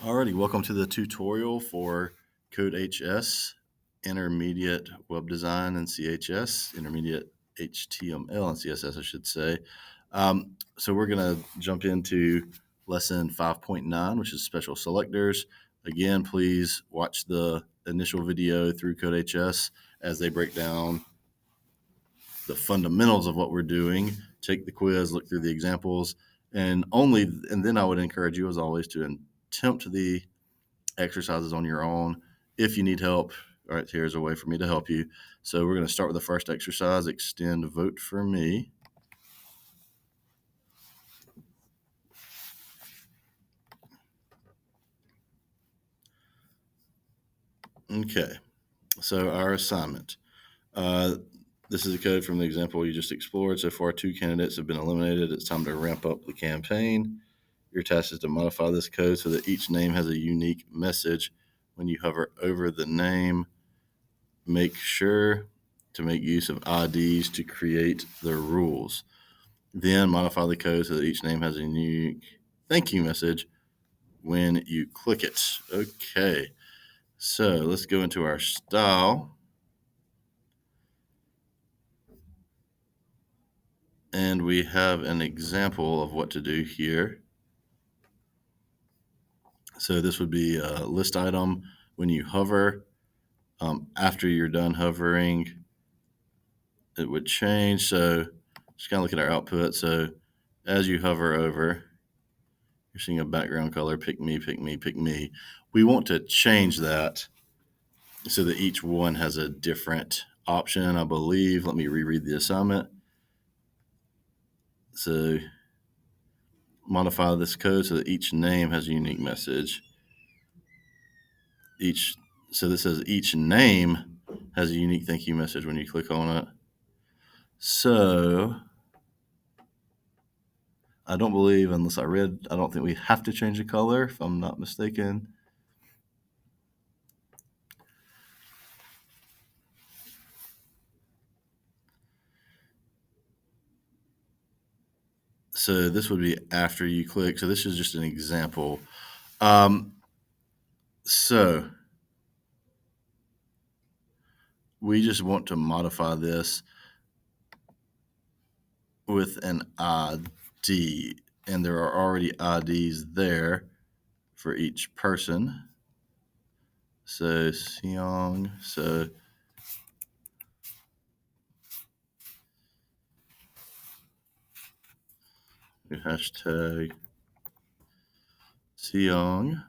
Alrighty, welcome to the tutorial for CodeHS, Intermediate Web Design and CHS, Intermediate HTML and CSS, I should say. So we're going to jump into lesson 5.9, which is special selectors. Again, please watch the initial video through CodeHS as they break down the fundamentals of what we're doing. Take the quiz, look through the examples, and then I would encourage you, as always, to attempt the exercises on your own. If you need help, all right, here's a way for me to help you. So we're going to start with the first exercise, extend vote for me. Okay, so our assignment. This is a code from the example you just explored. So far, 2 candidates have been eliminated. It's time to ramp up the campaign. Your task is to modify this code so that each name has a unique message. When you hover over the name, make sure to make use of IDs to create the rules. Then modify the code so that each name has a unique thank you message when you click it. Okay, so let's go into our style. And we have an example of what to do here. So this would be a list item. When you hover, after you're done hovering, it would change. So just kind of look at our output. So as you hover over, you're seeing a background color, pick me, pick me, pick me. We want to change that so that each one has a different option, I believe. Let me reread the assignment. So modify this code so that each name has a unique message. So this says each name has a unique thank you message when you click on it. So I don't believe, unless I don't think we have to change the color, if I'm not mistaken. So this would be after you click. So this is just an example. So we just want to modify this with an ID, and there are already IDs there for each person. So Seong, so hashtag Seong.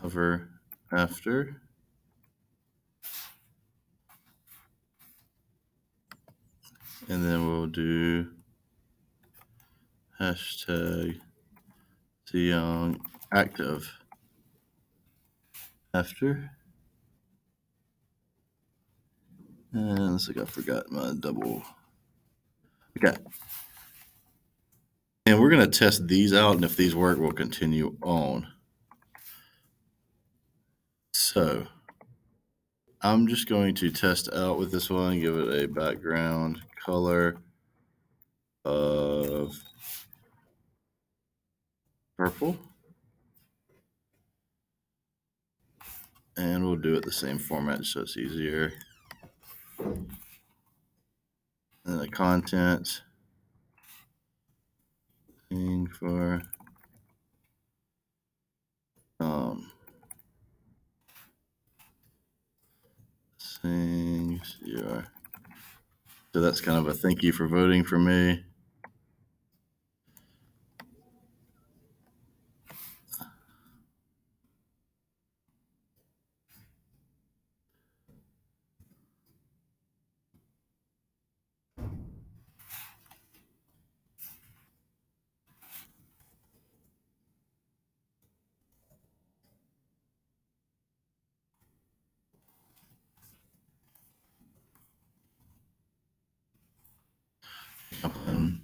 Hover after. And then we'll do hashtag Seong active after. And looks like I forgot my double. Okay. And we're going to test these out, and if these work, we'll continue on. So I'm just going to test out with this one, give it a background color of purple. And we'll do it the same format so it's easier. And the content thing for things here. So that's kind of a thank you for voting for me.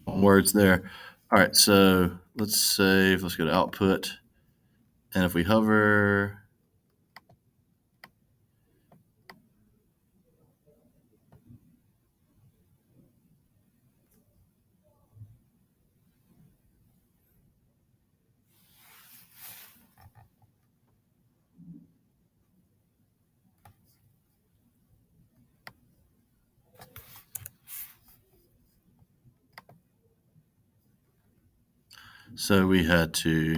Words there. All right, so let's save. Let's go to output. And if we hover, So we had to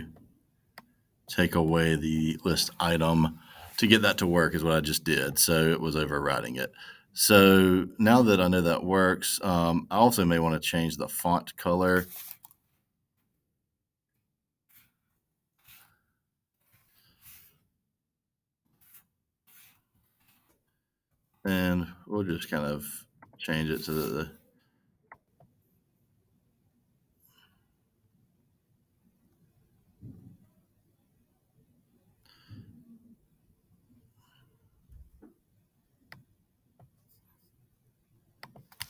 take away the list item to get that to work is what I just did. So it was overriding it. So now that I know that works, I also may want to change the font color. And we'll just kind of change it to the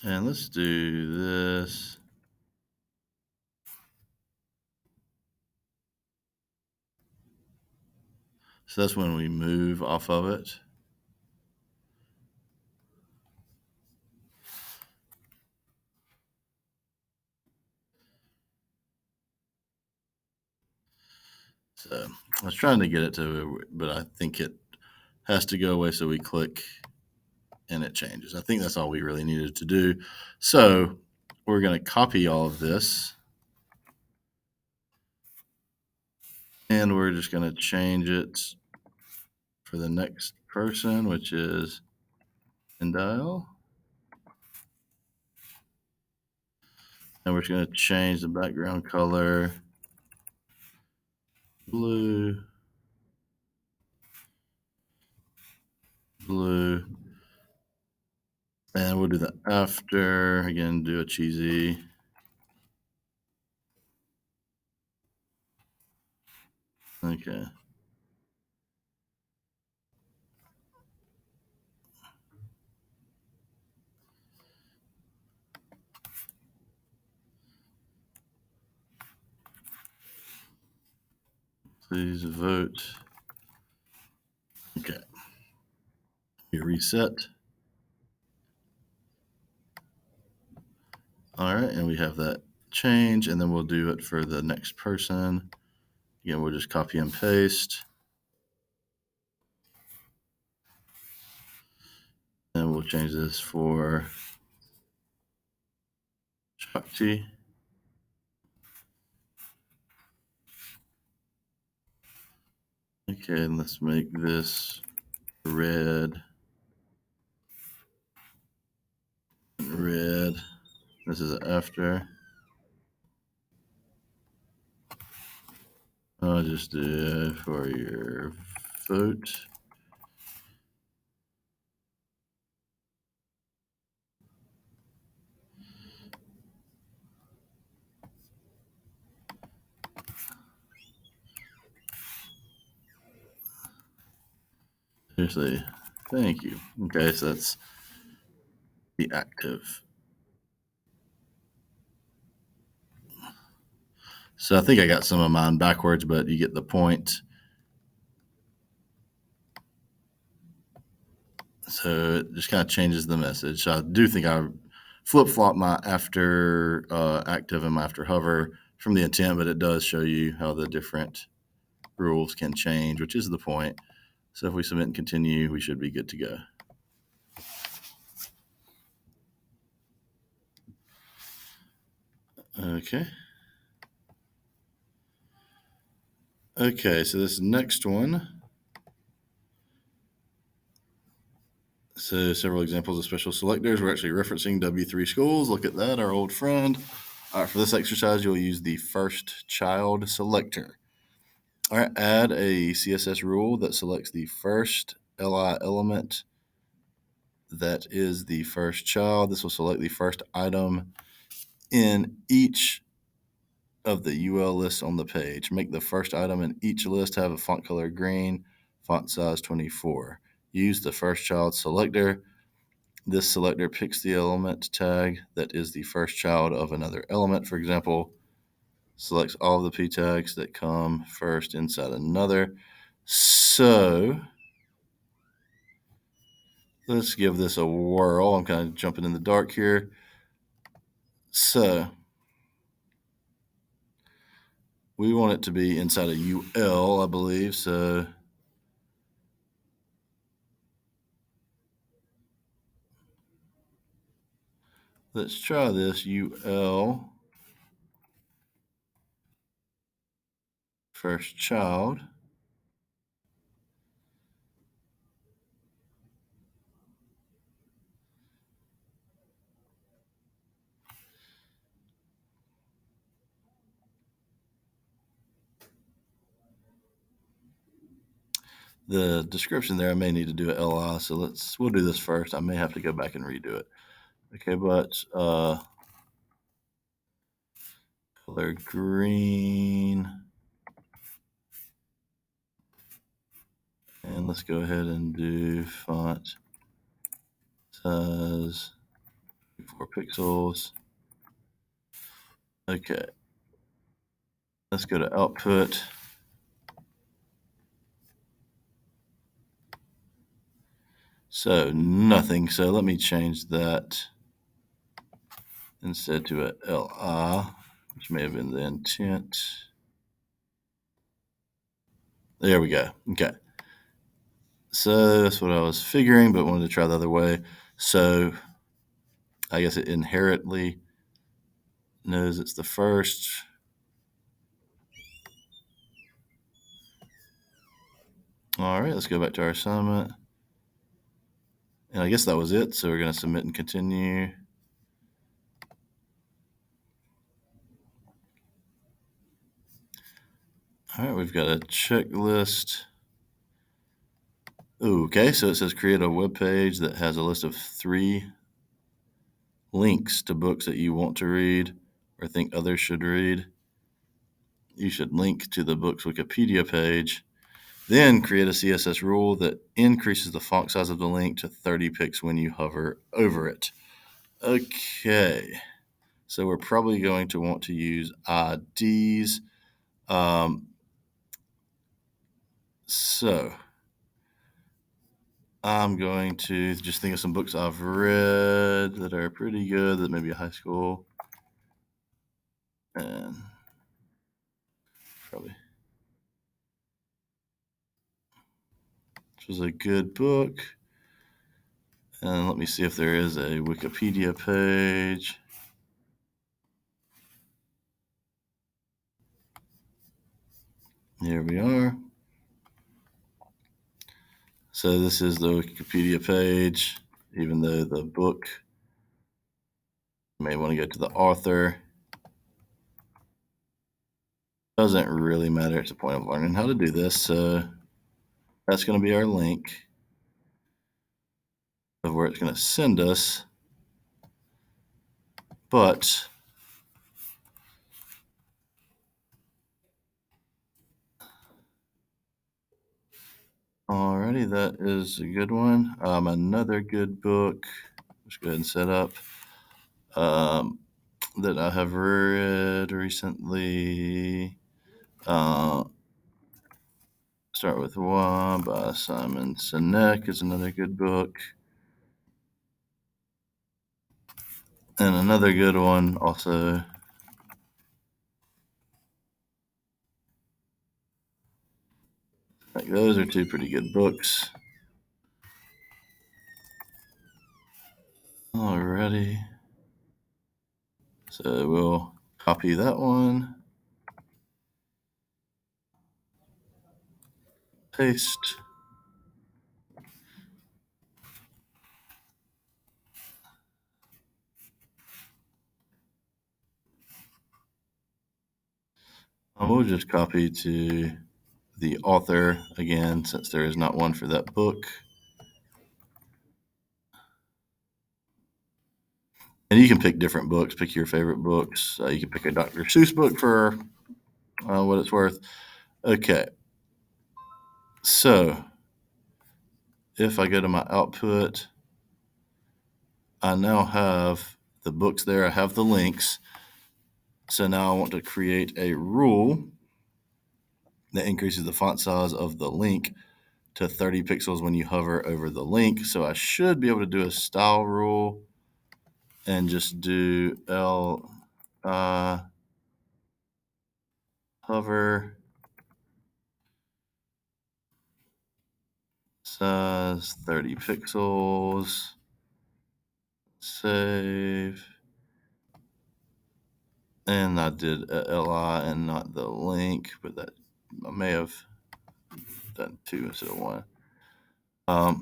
and let's do this. So that's when we move off of it. So I was trying to get it to, but I think it has to go away. So we click and it changes. I think that's all we really needed to do. So we're going to copy all of this and we're just going to change it for the next person, which is Indile. And we're just going to change the background color blue, blue. And we'll do the after. Again, do a cheesy. Okay. Please vote. Okay. We reset. All right, and we have that change, and then we'll do it for the next person. Again, we'll just copy and paste. And we'll change this for Shakti. Okay, and let's make this red. Red. This is after. I'll just do it for your vote. Seriously, thank you. Okay, so that's the active. So I think I got some of mine backwards, but you get the point. So it just kind of changes the message. So I do think I flip flop my after active and my after hover from the intent, but it does show you how the different rules can change, which is the point. So if we submit and continue, we should be good to go. Okay. Okay, so this next one. So several examples of special selectors. We're actually referencing W3 schools. Look at that, our old friend. All right, for this exercise, you'll use the first child selector. All right, add a CSS rule that selects the first LI element that is the first child. This will select the first item in each of the UL lists on the page. Make the first item in each list have a font color green, font size 24. Use the first child selector. This selector picks the element tag that is the first child of another element. For example, selects all of the p tags that come first inside another. So let's give this a whirl. I'm kind of jumping in the dark here. So we want it to be inside a UL, I believe. So let's try this UL. first child. The description there, I may need to do a LI, so we'll do this first. I may have to go back and redo it. Okay, but color green. And let's go ahead and do font size 4 pixels. Okay. Let's go to output. So nothing. So let me change that instead to a LI, which may have been the intent. There we go. Okay. So that's what I was figuring, but wanted to try the other way. So I guess it inherently knows it's the first. All right, let's go back to our assignment. And I guess that was it. So we're going to submit and continue. All right, we've got a checklist. Ooh, okay, so it says create a web page that has a list of 3 links to books that you want to read or think others should read. You should link to the book's Wikipedia page. Then create a CSS rule that increases the font size of the link to 30 pixels when you hover over it. Okay, so we're probably going to want to use IDs. So I'm going to just think of some books I've read that are pretty good, that maybe a high school. And probably this was a good book. And let me see if there is a Wikipedia page. Here we are. So this is the Wikipedia page, even though the book, you may want to go to the author. Doesn't really matter. It's a point of learning how to do this. So that's going to be our link of where it's going to send us. But alrighty, that is a good one. Another good book, let's go ahead and set up, that I have read recently. Start with One by Simon Sinek is another good book. And another good one also. Like those are 2 pretty good books. Alrighty. So we'll copy that one. Paste. And we'll just copy to the author again, since there is not one for that book. And you can pick different books, pick your favorite books. You can pick a Dr. Seuss book for what it's worth. Okay. So if I go to my output, I now have the books there. I have the links. So now I want to create a rule that increases the font size of the link to 30 pixels when you hover over the link. So I should be able to do a style rule and just do hover size 30 pixels, save, and I did a LI and not the link, but that I may have done 2 instead of 1. Let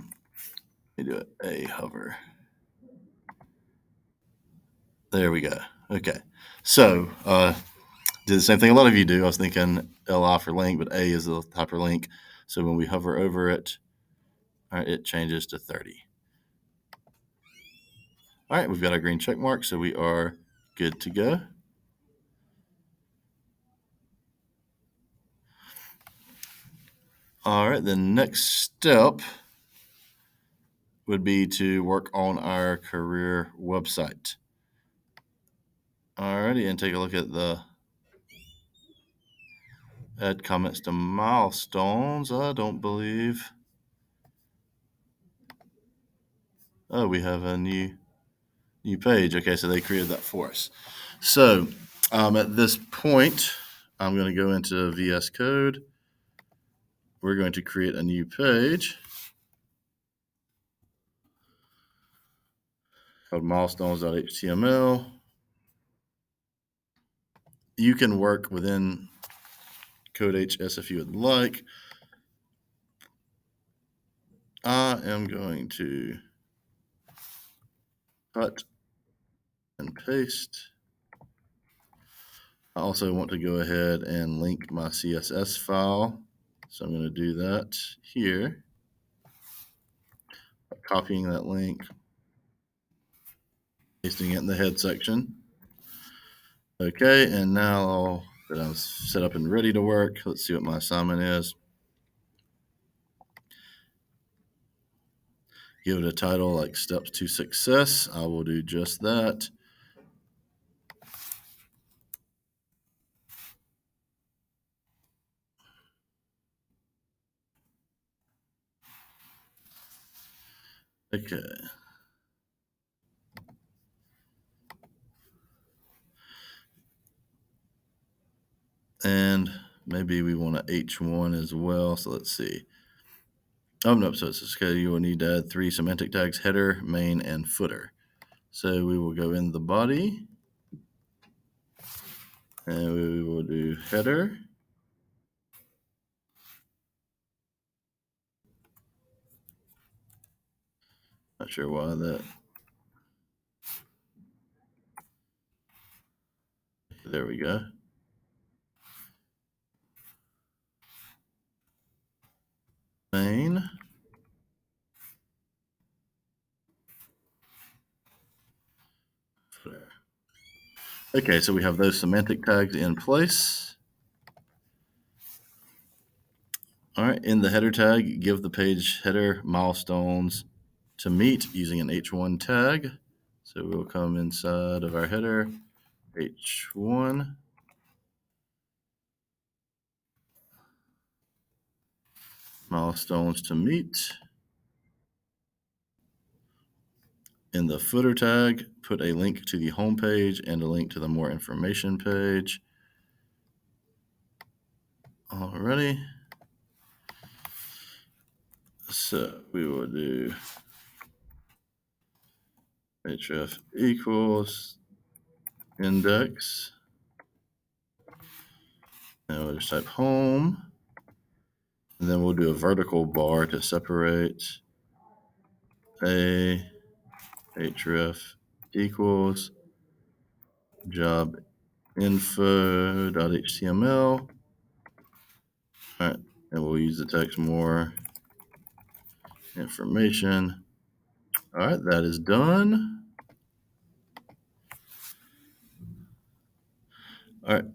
me do it. A hover. There we go. Okay. So, did the same thing a lot of you do. I was thinking LI for link, but A is the hyperlink. So when we hover over it, all right, it changes to 30. All right, we've got our green check mark, so we are good to go. All right, the next step would be to work on our career website. All righty, and take a look at the add comments to milestones. I don't believe. Oh, we have a new page. Okay, so they created that for us. So at this point, I'm going to go into VS Code. We're going to create a new page called milestones.html. You can work within CodeHS if you would like. I am going to cut and paste. I also want to go ahead and link my CSS file. So I'm going to do that here, copying that link, pasting it in the head section. Okay, and now that I'm set up and ready to work, let's see what my assignment is. Give it a title like Steps to Success. I will do just that. Okay. And maybe we want a H1 as well. So let's see. Oh, no, so it's okay. You will need to add 3 semantic tags, header, main, and footer. So we will go in the body, and we will do header. Not sure why that. There we go. Main. Footer. Okay, so we have those semantic tags in place. All right, in the header tag, give the page header milestones to meet using an H1 tag. So we'll come inside of our header, H1. Milestones to meet. In the footer tag, put a link to the home page and a link to the more information page. Alrighty. So we will do href equals index. And we'll just type home. And then we'll do a vertical bar to separate a href equals job info.html. All right, and we'll use the text more information. All right, that is done. All right,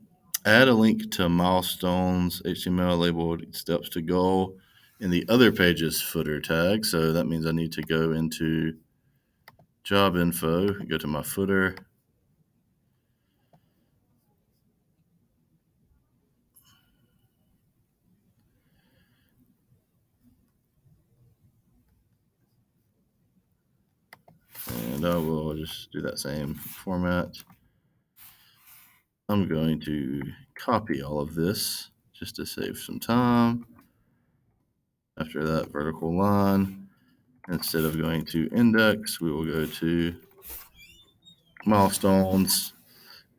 add a link to milestones HTML labeled steps to goal in the other page's footer tag. So that means I need to go into job info, go to my footer. And I will just do that same format. I'm going to copy all of this just to save some time. After that vertical line, instead of going to index, we will go to milestones,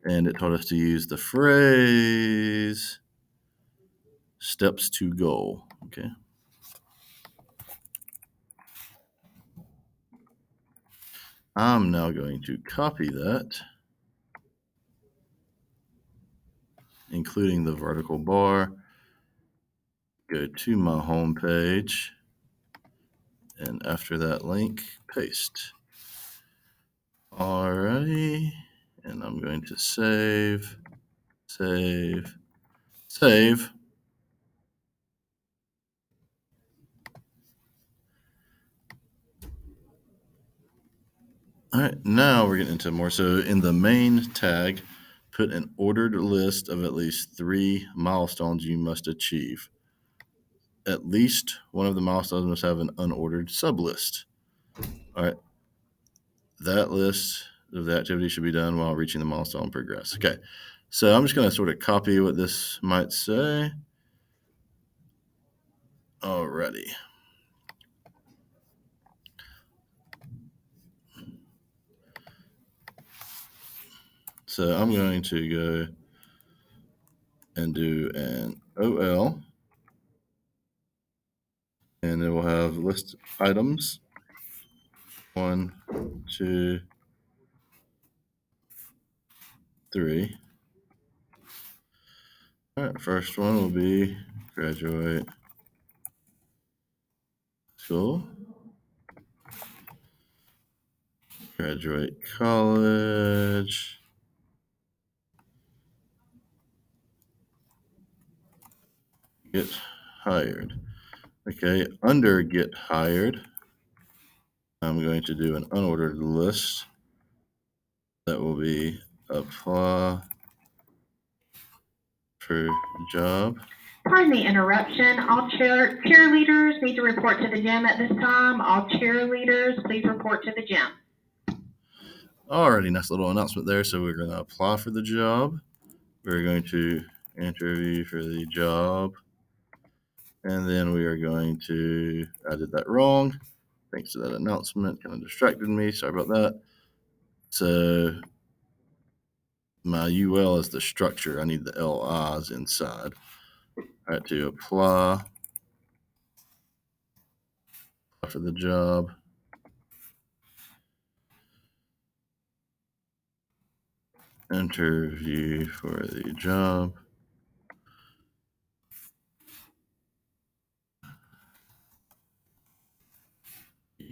and it told us to use the phrase steps to goal. Okay. I'm now going to copy that, including the vertical bar, go to my home page, and after that link, paste. Alrighty, and I'm going to save. All right, now we're getting into more. So in the main tag, put an ordered list of at least 3 milestones you must achieve. At least one of the milestones must have an unordered sublist. All right, that list of the activity should be done while reaching the milestone progress. Okay, so I'm just going to sort of copy what this might say. Alrighty. So I'm going to go and do an OL, and it will have list items 1, 2, 3. All right, first one will be graduate school, graduate college, get hired. Okay, under get hired, I'm going to do an unordered list that will be apply for job. Pardon the interruption. All cheerleaders need to report to the gym at this time. All cheerleaders, please report to the gym. Alrighty, nice little announcement there. So we're going to apply for the job. We're going to interview for the job. And then we are going to, I did that wrong. Thanks to that announcement, kind of distracted me. Sorry about that. So my UL is the structure. I need the LIs inside. All right, to apply for the job. Interview for the job.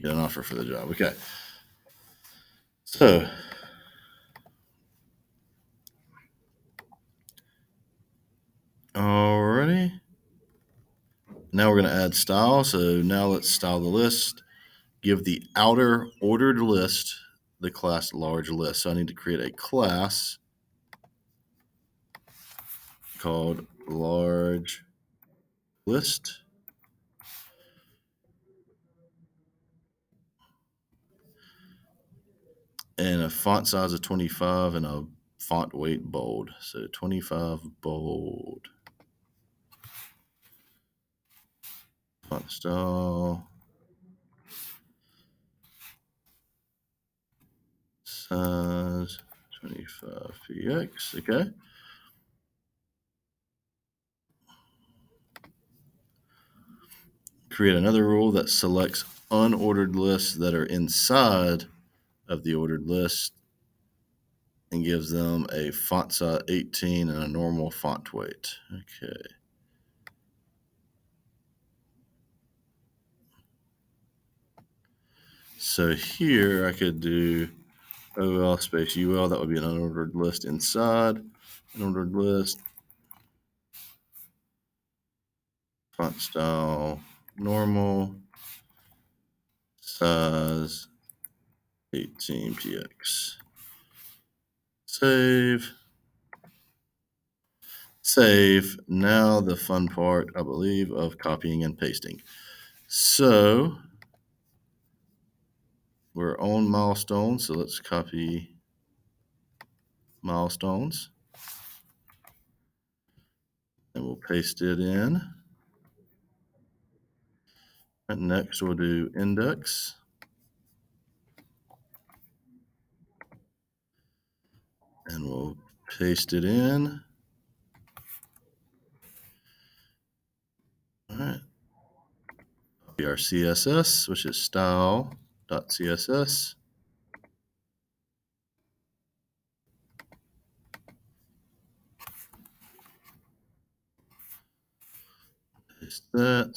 Get an offer for the job. Okay. So alrighty. Now we're going to add style. So now let's style the list. Give the outer ordered list the class large list. So I need to create a class called large list. And a font size of 25 and a font weight bold. So 25 bold. Font style. Size 25px. Okay. Create another rule that selects unordered lists that are inside of the ordered list and gives them a font size 18 and a normal font weight. Okay. So here I could do OL space UL. That would be an unordered list inside. Unordered list. Font style normal. Size 18px. Save. Save. Now the fun part, I believe, of copying and pasting. So we're on milestones. So let's copy milestones. And we'll paste it in. And next we'll do index. And we'll paste it in. our CSS, which is style.css. Paste that.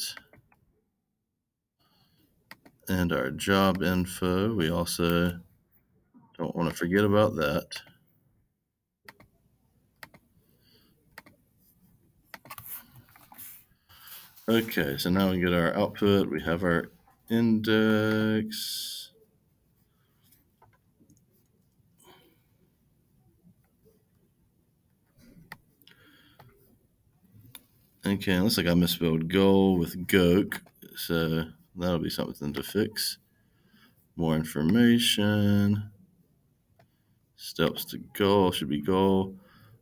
And our job info, we also don't want to forget about that. Okay, so now we get our output. We have our index. Okay, it looks like I misspelled goal with goke, so that'll be something to fix. More information. Steps to goal should be goal.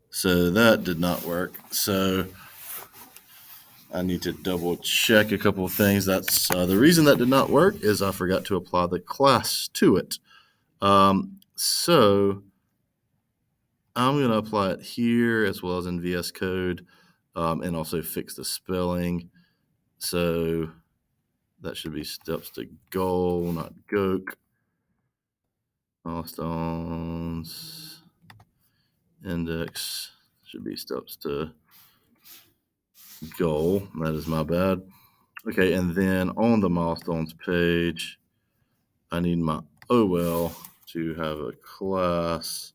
So that did not work. So I need to double check a couple of things. That's the reason that did not work is I forgot to apply the class to it. So I'm going to apply it here as well as in VS Code, and also fix the spelling. So that should be steps to goal, not goke. Milestones. Index should be steps to goal. That is my bad. Okay, and then on the milestones page, I need my OL to have a class.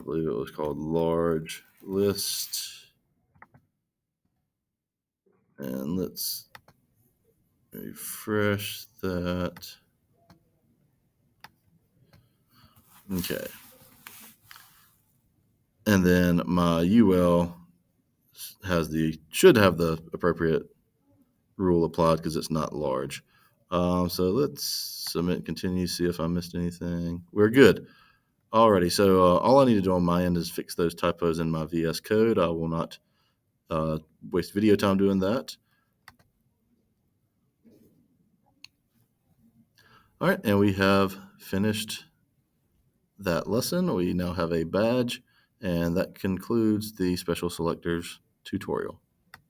I believe it was called large list. And let's refresh that. Okay. And then my UL should have the appropriate rule applied because it's not large. So let's submit, continue, see if I missed anything. We're good. Alrighty, so all I need to do on my end is fix those typos in my VS Code. I will not waste video time doing that. All right, and we have finished that lesson. We now have a badge, and that concludes the special selectors tutorial.